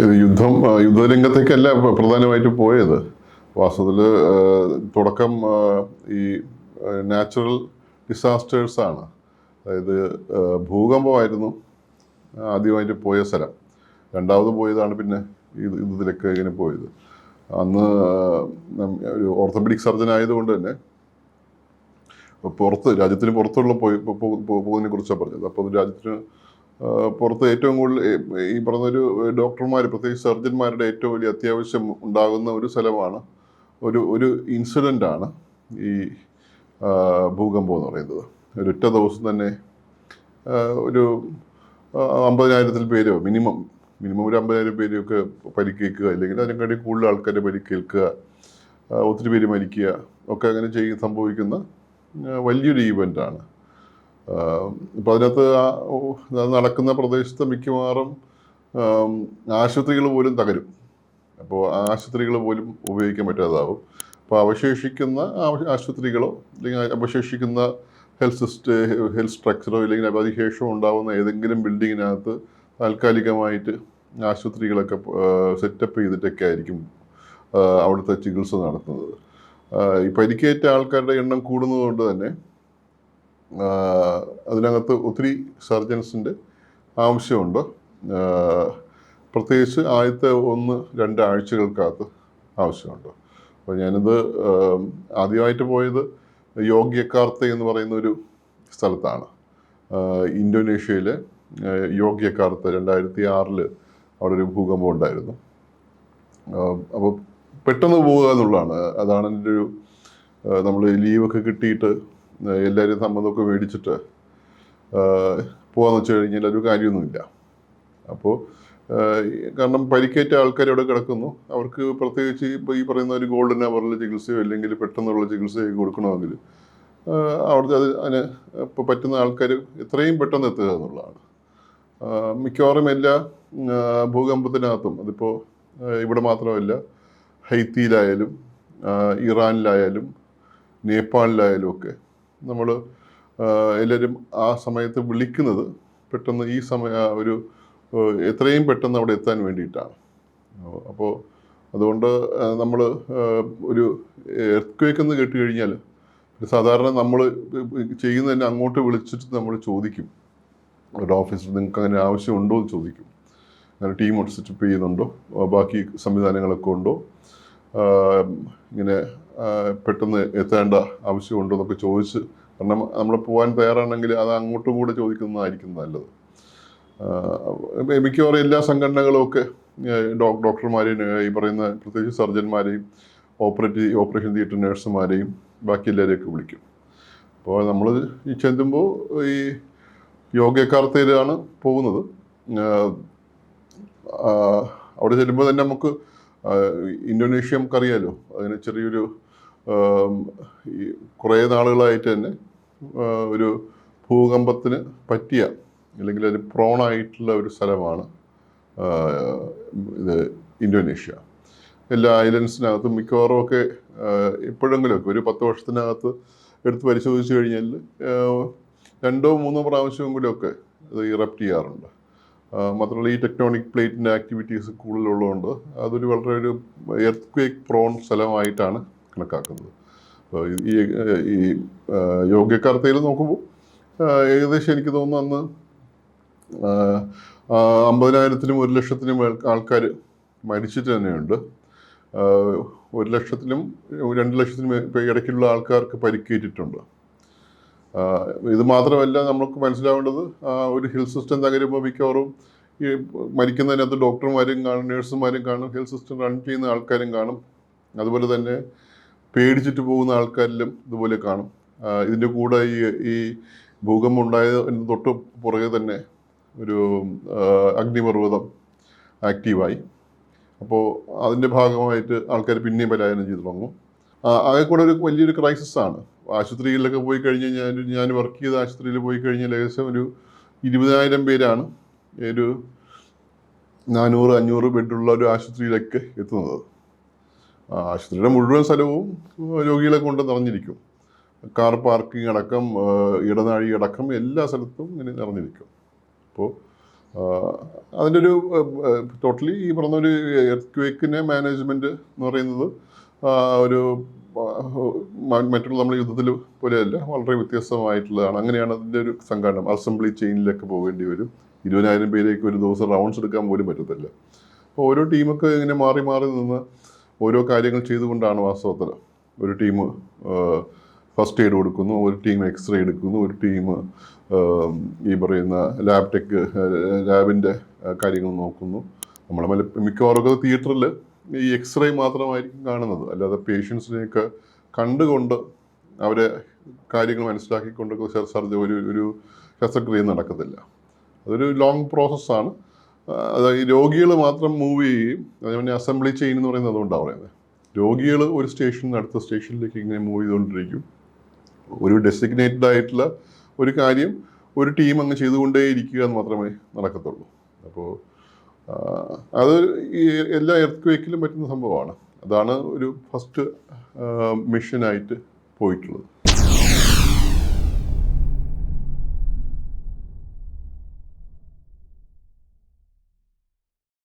യുദ്ധരംഗത്തേക്കല്ല പ്രധാനമായിട്ട് പോയത്. വാസ്തവത്തിൽ തുടക്കം ഈ നാച്ചുറൽ ഡിസാസ്റ്റേഴ്സാണ്. അതായത് ഭൂകമ്പമായിരുന്നു ആദ്യമായിട്ട് പോയ സ്ഥലം. രണ്ടാമത് പോയതാണ് പിന്നെ യുദ്ധത്തിലൊക്കെ ഇങ്ങനെ പോയത്. അന്ന് ഒരു ഓർത്തോപെഡിക് സർജൻ ആയതുകൊണ്ട് തന്നെ രാജ്യത്തിന് പുറത്തുള്ള പോകുന്നതിനെ കുറിച്ചാണ് പറഞ്ഞത്. അപ്പോൾ രാജ്യത്തിന് പുറത്ത് ഏറ്റവും കൂടുതൽ ഈ പറഞ്ഞൊരു ഡോക്ടർമാർ, പ്രത്യേകിച്ച് സർജന്മാരുടെ ഏറ്റവും വലിയ അത്യാവശ്യം ഉണ്ടാകുന്ന ഒരു സ്ഥലമാണ്, ഒരു ഇൻസിഡൻ്റാണ് ഈ ഭൂകമ്പം എന്ന് പറയുന്നത്. ഒരൊറ്റ ദിവസം തന്നെ ഒരു 50,000 പേരോ മിനിമം ഒരു 50,000 പേരൊക്കെ പരിക്കേൽക്കുക, അല്ലെങ്കിൽ അതിനെക്കാട്ടി കൂടുതൽ ആൾക്കാരെ പരിക്കേൽക്കുക, ഒത്തിരി പേര് മരിക്കുക ഒക്കെ അങ്ങനെ സംഭവിക്കുന്ന വലിയൊരു ഈവൻ്റാണ്. ഇപ്പോൾ അതിനകത്ത് നടക്കുന്ന പ്രദേശത്ത് മിക്കവാറും ആശുപത്രികൾ പോലും തകരും. അപ്പോൾ ആശുപത്രികൾ പോലും ഉപയോഗിക്കാൻ പറ്റാതാവും. അപ്പോൾ അവശേഷിക്കുന്ന ആശുപത്രികളോ അല്ലെങ്കിൽ അവശേഷിക്കുന്ന ഹെൽത്ത് സ്ട്രക്ചറോ അല്ലെങ്കിൽ അതിശേഷം ഉണ്ടാകുന്ന ഏതെങ്കിലും ബിൽഡിങ്ങിനകത്ത് താൽക്കാലികമായിട്ട് ആശുപത്രികളൊക്കെ സെറ്റപ്പ് ചെയ്തിട്ടൊക്കെ ആയിരിക്കും അവിടുത്തെ ചികിത്സ നടത്തുന്നത്. ഈ പരിക്കേറ്റ ആൾക്കാരുടെ എണ്ണം കൂടുന്നതുകൊണ്ട് തന്നെ അതിനകത്ത് ഒത്തിരി സർജൻസിൻ്റെ ആവശ്യമുണ്ട്. പ്രത്യേകിച്ച് ആദ്യത്തെ 1-2 ആഴ്ചകൾക്കകത്ത് ആവശ്യമുണ്ട്. അപ്പോൾ ഞാനിത് ആദ്യമായിട്ട് പോയത് യോഗ്യകാർത്ത എന്ന് പറയുന്ന ഒരു സ്ഥലത്താണ്. ഇന്തോനേഷ്യയിലെ യോഗ്യകാർത്ത 2006 അവിടെ ഒരു ഭൂകമ്പം ഉണ്ടായിരുന്നു. അപ്പോൾ പെട്ടെന്ന് പോവുക എന്നുള്ളതാണ്. അതാണ് എൻ്റെ ഒരു നമ്മൾ ലീവൊക്കെ കിട്ടിയിട്ട് എല്ലാവരും സമ്മതമൊക്കെ മേടിച്ചിട്ട് പോകാമെന്ന് വെച്ച് കഴിഞ്ഞാൽ ഒരു കാര്യമൊന്നുമില്ല. അപ്പോൾ കാരണം പരിക്കേറ്റ ആൾക്കാർ അവിടെ കിടക്കുന്നു. അവർക്ക് പ്രത്യേകിച്ച് ഇപ്പോൾ ഈ പറയുന്ന ഒരു ഗോൾഡൻ അവറിൽ ചികിത്സയോ അല്ലെങ്കിൽ പെട്ടെന്നുള്ള ചികിത്സയോ കൊടുക്കണമെങ്കിൽ അവിടുത്തെ അതിന് ഇപ്പോൾ പറ്റുന്ന ആൾക്കാർ എത്രയും പെട്ടെന്ന് എത്തുക എന്നുള്ളതാണ്. മിക്കവാറും എല്ലാ ഭൂകമ്പത്തിനകത്തും, അതിപ്പോൾ ഇവിടെ മാത്രമല്ല, ഹൈത്തിയിലായാലും ഇറാനിലായാലും നേപ്പാളിലായാലും ഒക്കെ നമ്മൾ എല്ലാവരും ആ സമയത്ത് വിളിക്കുന്നത് പെട്ടെന്ന് ഈ ഒരു എത്രയും പെട്ടെന്ന് അവിടെ എത്താൻ വേണ്ടിയിട്ടാണ്. അപ്പോൾ അതുകൊണ്ട് നമ്മൾ ഒരു എർത്ത്ക്വേക്ക് എന്ന് കേട്ട് കഴിഞ്ഞാൽ സാധാരണ നമ്മൾ ചെയ്യുന്നത് തന്നെ അങ്ങോട്ട് വിളിച്ചിട്ട് നമ്മൾ ചോദിക്കും, ഒരു ഓഫീസിൽ നിങ്ങൾക്ക് അങ്ങനെ ആവശ്യമുണ്ടോ എന്ന് ചോദിക്കും. അങ്ങനെ ടീം സെറ്റപ്പ് ചെയ്യുന്നുണ്ടോ, ബാക്കി സംവിധാനങ്ങളൊക്കെ ഉണ്ടോ, ഇങ്ങനെ പെട്ടെന്ന് എത്തേണ്ട ആവശ്യമുണ്ടോ എന്നൊക്കെ ചോദിച്ച്, കാരണം നമ്മൾ പോകാൻ തയ്യാറാണെങ്കിൽ അത് അങ്ങോട്ടും കൂടെ ചോദിക്കുന്നതായിരിക്കും നല്ലത്. മിക്കവാറും എല്ലാ സംഘടനകളും ഒക്കെ ഡോക്ടർമാരെയും ഈ പറയുന്ന പ്രത്യേകിച്ച് സർജന്മാരെയും ഓപ്പറേഷൻ തിയേറ്റർ നഴ്സുമാരെയും ബാക്കി എല്ലാവരെയൊക്കെ വിളിക്കും. അപ്പോൾ നമ്മൾ ഈ ചെല്ലുമ്പോൾ ഈ യോഗ്യക്കാർത്തയിലാണ് പോകുന്നത്. അവിടെ ചെല്ലുമ്പോൾ തന്നെ നമുക്ക് ഇന്തോനേഷ്യ നമുക്കറിയാലോ, അതിന് ചെറിയൊരു കുറേ നാളുകളായിട്ട് തന്നെ ഒരു ഭൂകമ്പത്തിന് പറ്റിയ അല്ലെങ്കിൽ ഒരു പ്രോണായിട്ടുള്ള ഒരു സ്ഥലമാണ് ഇത് ഇന്തോനേഷ്യ. എല്ലാ ഐലൻഡ്സിനകത്തും മിക്കവാറും ഒക്കെ എപ്പോഴെങ്കിലുമൊക്കെ ഒരു 10 വർഷത്തിനകത്ത് എടുത്ത് പരിശോധിച്ച് കഴിഞ്ഞാൽ 2-3 പ്രാവശ്യമെങ്കിലുമൊക്കെ അത് ഇറപ്റ്റ് ചെയ്യാറുണ്ട്. മാത്രമല്ല ഈ ടെക്ടോണിക് പ്ലേറ്റിൻ്റെ ആക്ടിവിറ്റീസ് കൂടുതലുള്ളതുകൊണ്ട് അതൊരു വളരെ ഒരു എർത്ത്ക്വേക്ക് പ്രോൺ സ്ഥലമായിട്ടാണ് കണക്കാക്കുന്നത്. ഈ യോഗ്യക്കാർത്തയിൽ നോക്കുമ്പോൾ ഏകദേശം എനിക്ക് തോന്നുന്നു അന്ന് 50,000-നും 1,00,000-നും ആൾക്കാർ മരിച്ചിട്ട് തന്നെയുണ്ട്. 1,00,000-നും 2,00,000-നും ഇടയ്ക്കുള്ള ആൾക്കാർക്ക് പരിക്കേറ്റിട്ടുണ്ട്. ഇത് മാത്രമല്ല, നമുക്ക് മനസ്സിലാവേണ്ടത് ഒരു ഹെൽത്ത് സിസ്റ്റം തകരുമ്പോൾ മിക്കവാറും ഈ മരിക്കുന്നതിനകത്ത് ഡോക്ടർമാരും കാണും, നഴ്സുമാരും കാണും, ഹെൽത്ത് സിസ്റ്റം റൺ ചെയ്യുന്ന ആൾക്കാരും കാണും. അതുപോലെ തന്നെ പേടിച്ചിട്ട് പോകുന്ന ആൾക്കാരിലും ഇതുപോലെ കാണും. ഇതിൻ്റെ കൂടെ ഈ ഭൂകമ്പം ഉണ്ടായതിന് തൊട്ട് പുറകെ തന്നെ ഒരു അഗ്നിപർവ്വതം ആക്റ്റീവായി. അപ്പോൾ അതിൻ്റെ ഭാഗമായിട്ട് ആൾക്കാർ പിന്നെയും പലായനം ചെയ്ത് തുടങ്ങും. ആകെ കൂടെ ഒരു വലിയൊരു ക്രൈസിസാണ്. ആശുപത്രിയിലൊക്കെ പോയി കഴിഞ്ഞാൽ ഞാൻ വർക്ക് ചെയ്ത ആശുപത്രിയിൽ പോയി കഴിഞ്ഞാൽ ഏകദേശം ഒരു 20,000 പേരാണ് ഒരു 400-500 ബെഡുള്ള ഒരു ആശുപത്രിയിലൊക്കെ എത്തുന്നത്. ആശുപത്രിയുടെ മുഴുവൻ സ്ഥലവും രോഗികളെ കൊണ്ട് നിറഞ്ഞിരിക്കും. കാർ പാർക്കിംഗ് അടക്കം ഇടനാഴി അടക്കം എല്ലാ സ്ഥലത്തും ഇങ്ങനെ നിറഞ്ഞിരിക്കും. അപ്പോൾ അതിൻ്റെ ഒരു ടോട്ടലി ഈ പറഞ്ഞൊരു എർത്ത്ക്വേക്കിനെ മാനേജ്മെൻറ്റ് എന്ന് പറയുന്നത് ഒരു മറ്റുള്ള നമ്മൾ യുദ്ധത്തിൽ പോലെയല്ല, വളരെ വ്യത്യസ്തമായിട്ടുള്ളതാണ്. അങ്ങനെയാണ് അതിൻ്റെ ഒരു സംഘടന. അസംബ്ലി ചെയിനിലൊക്കെ പോകേണ്ടി വരും. 20,000 പേരേക്ക് ഒരു ദിവസം റൗണ്ട്സ് എടുക്കാൻ പോലും പറ്റത്തില്ല. അപ്പോൾ ഓരോ ടീമൊക്കെ ഇങ്ങനെ മാറി മാറി നിന്ന് ഓരോ കാര്യങ്ങൾ ചെയ്തുകൊണ്ടാണ് വാസ്തവത്തിൽ ഒരു ടീം ഫസ്റ്റ് എയ്ഡ് കൊടുക്കുന്നു, ഒരു ടീം എക്സ്റേ എടുക്കുന്നു, ഒരു ടീം ഈ പറയുന്ന ലാബിൻ്റെ കാര്യങ്ങൾ നോക്കുന്നു. നമ്മളെ മിക്കവാറൊക്കെ തിയേറ്ററിൽ ഈ എക്സ്റേ മാത്രമായിരിക്കും കാണുന്നത്, അല്ലാതെ പേഷ്യൻസിനെയൊക്കെ കണ്ടുകൊണ്ട് അവരെ കാര്യങ്ങൾ മനസ്സിലാക്കിക്കൊണ്ടൊക്കെ ഒരു ശസ്ത്രക്രിയ നടക്കത്തില്ല. അതൊരു ലോങ് പ്രോസസ്സാണ്. അതായത് രോഗികൾ മാത്രം മൂവ് ചെയ്യുകയും, അതേപോലെ അസംബ്ലി ചെയിൻ എന്ന് പറയുന്നത് അതുകൊണ്ടാണ് പറയുന്നത്. രോഗികൾ ഒരു സ്റ്റേഷനിൽ നിന്ന് അടുത്ത സ്റ്റേഷനിലേക്ക് ഇങ്ങനെ മൂവ് ചെയ്തുകൊണ്ടിരിക്കും. ഒരു ഡെസിഗ്നേറ്റഡ് ആയിട്ടുള്ള ഒരു കാര്യം ഒരു ടീം അങ്ങ് ചെയ്തുകൊണ്ടേയിരിക്കുക എന്ന് മാത്രമേ നടക്കത്തുള്ളൂ. അപ്പോൾ അത് ഈ എല്ലാ എർത്ത്ക്വേക്കിലും പറ്റുന്ന സംഭവമാണ്. അതാണ് ഒരു ഫസ്റ്റ് മിഷനായിട്ട് പോയിട്ടുള്ളത്.